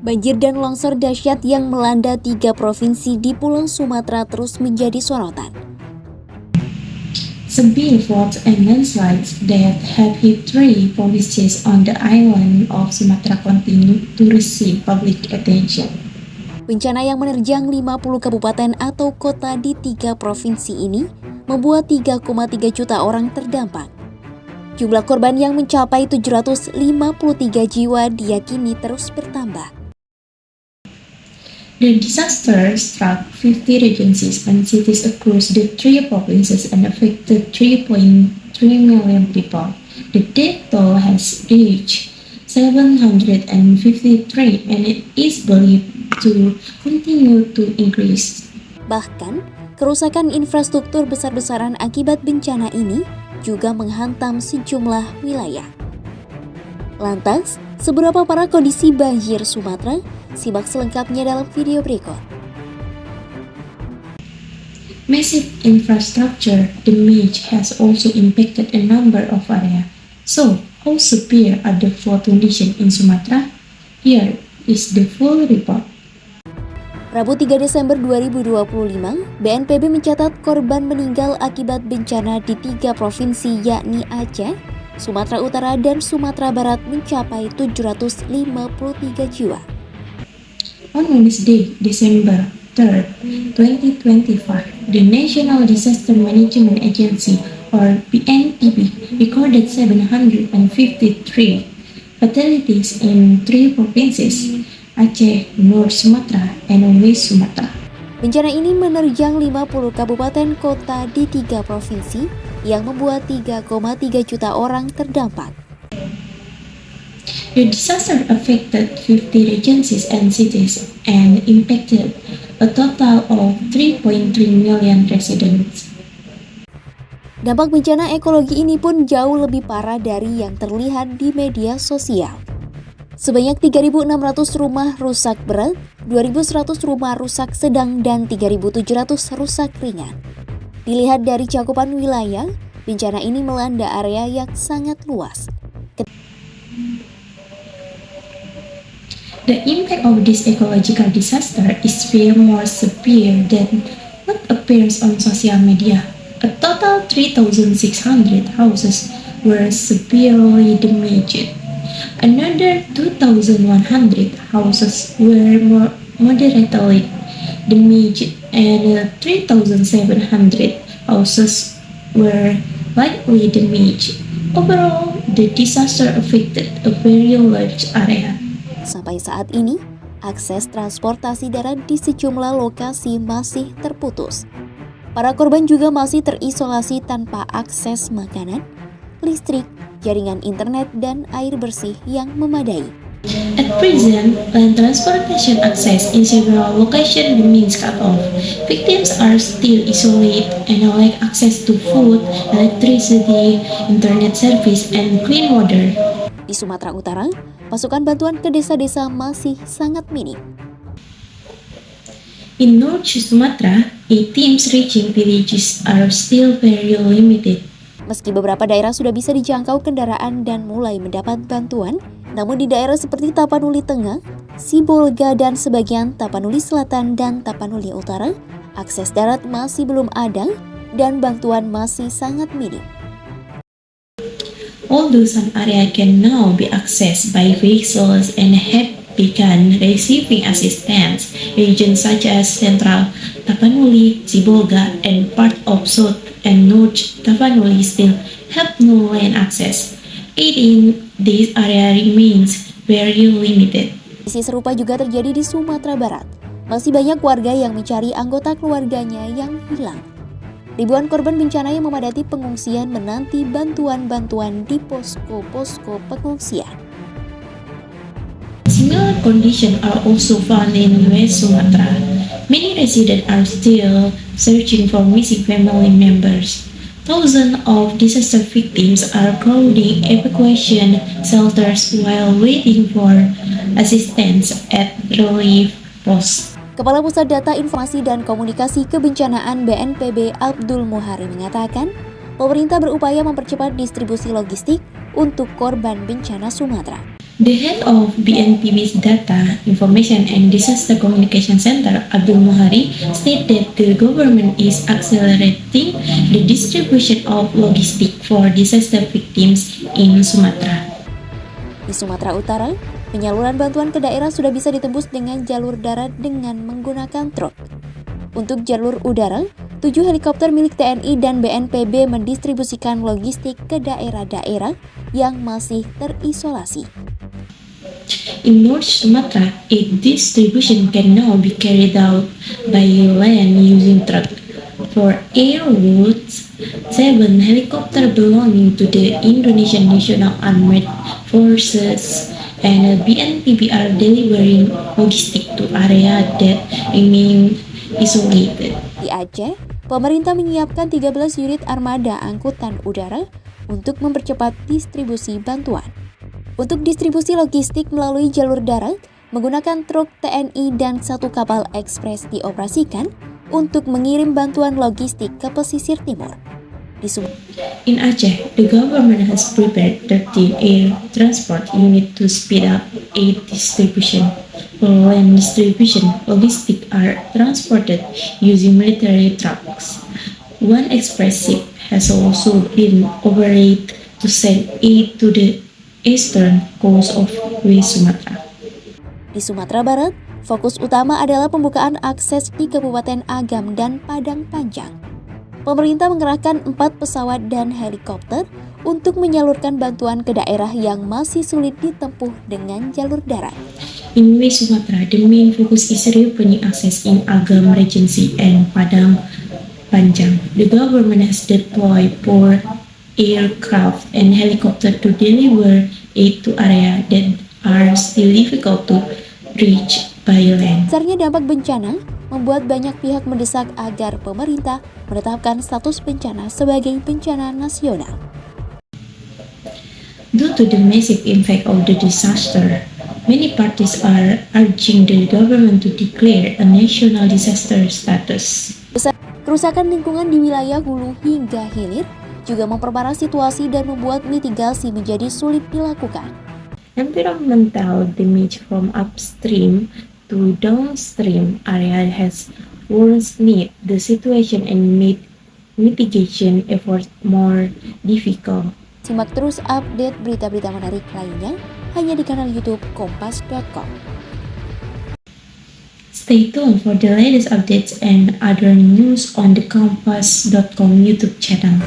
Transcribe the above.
Banjir dan longsor dahsyat yang melanda 3 provinsi di Pulau Sumatera terus menjadi sorotan. Severe floods and landslides that have hit 3 provinces on the island of Sumatra continue to receive public attention. Bencana yang menerjang 50 kabupaten atau kota di 3 provinsi ini membuat 3,3 juta orang terdampak. Jumlah korban yang mencapai 753 jiwa diyakini terus bertambah. The disaster struck 50 regencies and cities across the 3 provinces and affected 3.3 million people. The death toll has reached 753 and it is believed to continue to increase. Bahkan, kerusakan infrastruktur besar-besaran akibat bencana ini juga menghantam sejumlah wilayah. Lantas, seberapa parah kondisi banjir Sumatera? Simak selengkapnya dalam video berikut. Massive infrastructure damage has also impacted a number of areas. So, how severe are the flood conditions in Sumatra? Here is the full report. Rabu 3 Desember 2025, BNPB mencatat korban meninggal akibat bencana di 3 provinsi yakni Aceh, Sumatera Utara, dan Sumatera Barat mencapai 753 jiwa. On Wednesday, December 3, 2025, the National Disaster Management Agency, or BNPB, recorded 753 fatalities in 3 provinces, Aceh, North Sumatra, and West Sumatra. Bencana ini menerjang 50 kabupaten kota di 3 provinsi yang membuat 3,3 juta orang terdampak. The disaster affected 50 regencies and cities and impacted a total of 3.3 million residents. Dampak bencana ekologi ini pun jauh lebih parah dari yang terlihat di media sosial. Sebanyak 3.600 rumah rusak berat, 2.100 rumah rusak sedang, dan 3.700 rusak ringan. Dilihat dari cakupan wilayah, bencana ini melanda area yang sangat luas. The impact of this ecological disaster is far more severe than what appears on social media. A total 3,600 houses were severely damaged. Another 2,100 houses were moderately damaged, and 3,700 houses were lightly damaged. Overall, the disaster affected a very large area. Sampai saat ini, akses transportasi darat di sejumlah lokasi masih terputus. Para korban juga masih terisolasi tanpa akses makanan, listrik, jaringan internet, dan air bersih yang memadai. At present, land transportation access in several locations remains cut off. Victims are still isolated and lack access to food, electricity, internet service, and clean water. Di Sumatera Utara, pasukan bantuan ke desa-desa masih sangat minim. In North Sumatra, teams reaching villages are still very limited. Meski beberapa daerah sudah bisa dijangkau kendaraan dan mulai mendapat bantuan, namun di daerah seperti Tapanuli Tengah, Sibolga, dan sebagian Tapanuli Selatan dan Tapanuli Utara, akses darat masih belum ada dan bantuan masih sangat minim. Although some areas can now be accessed by vehicles and have begun receiving assistance, regions such as Central Tapanuli, Sibolga, and part of South and North Tapanuli still have no land access. Aid in this area remains very limited. Kondisi serupa juga terjadi di Sumatera Barat. Masih banyak warga yang mencari anggota keluarganya yang hilang. Ribuan korban bencana yang memadati pengungsian menanti bantuan-bantuan di posko-posko pengungsian. Similar conditions are also found in West Sumatra. Many residents are still searching for missing family members. Thousands of disaster victims are crowding evacuation shelters while waiting for assistance at relief posts. Kepala Pusat Data Informasi dan Komunikasi Kebencanaan BNPB Abdul Muhari mengatakan, pemerintah berupaya mempercepat distribusi logistik untuk korban bencana Sumatera. The head of BNPB's Data, Information and Disaster Communication Center, Abdul Muhari, stated that the government is accelerating the distribution of logistics for disaster victims in Sumatra. Di Sumatera Utara, penyaluran bantuan ke daerah sudah bisa ditembus dengan jalur darat dengan menggunakan truk. Untuk jalur udara, 7 helikopter milik TNI dan BNPB mendistribusikan logistik ke daerah-daerah yang masih terisolasi. In North Sumatra, a distribution can now be carried out by land using truck. For air routes, 7 helicopters belonging to the Indonesian National Armed Forces and BNPB are delivering logistics to areas that remain isolated. Di Aceh, pemerintah menyiapkan 13 unit armada angkutan udara untuk mempercepat distribusi bantuan. Untuk distribusi logistik melalui jalur darat, menggunakan truk TNI dan 1 kapal ekspres dioperasikan untuk mengirim bantuan logistik ke pesisir timur. In Aceh, the government has prepared 13 air transport units to speed up aid distribution. Land distribution logistics are transported using military trucks. One express ship has also been operated to send aid to the eastern coast of West Sumatra. Di Sumatera Barat, fokus utama adalah pembukaan akses di Kabupaten Agam dan Padang Panjang. Pemerintah mengerahkan 4 pesawat dan helikopter untuk menyalurkan bantuan ke daerah yang masih sulit ditempuh dengan jalur darat. In West Sumatra, the main focus is reopening access in Agam Regency and Padang Panjang. The government has deployed 4 aircraft and helicopters to deliver aid to areas that are still difficult to reach by land. Besarnya dampak bencana membuat banyak pihak mendesak agar pemerintah menetapkan status bencana sebagai bencana nasional. Due to the massive impact of the disaster, many parties are urging the government to declare a national disaster status. Kerusakan lingkungan di wilayah hulu hingga hilir juga memperparah situasi dan membuat mitigasi menjadi sulit dilakukan. Environmental damage from upstream to downstream area has worsened the situation and made mitigation efforts more difficult. Simak terus update berita-berita menarik lainnya hanya di kanal YouTube Kompas.com. Stay tuned for the latest updates and other news on the Kompas.com YouTube channel.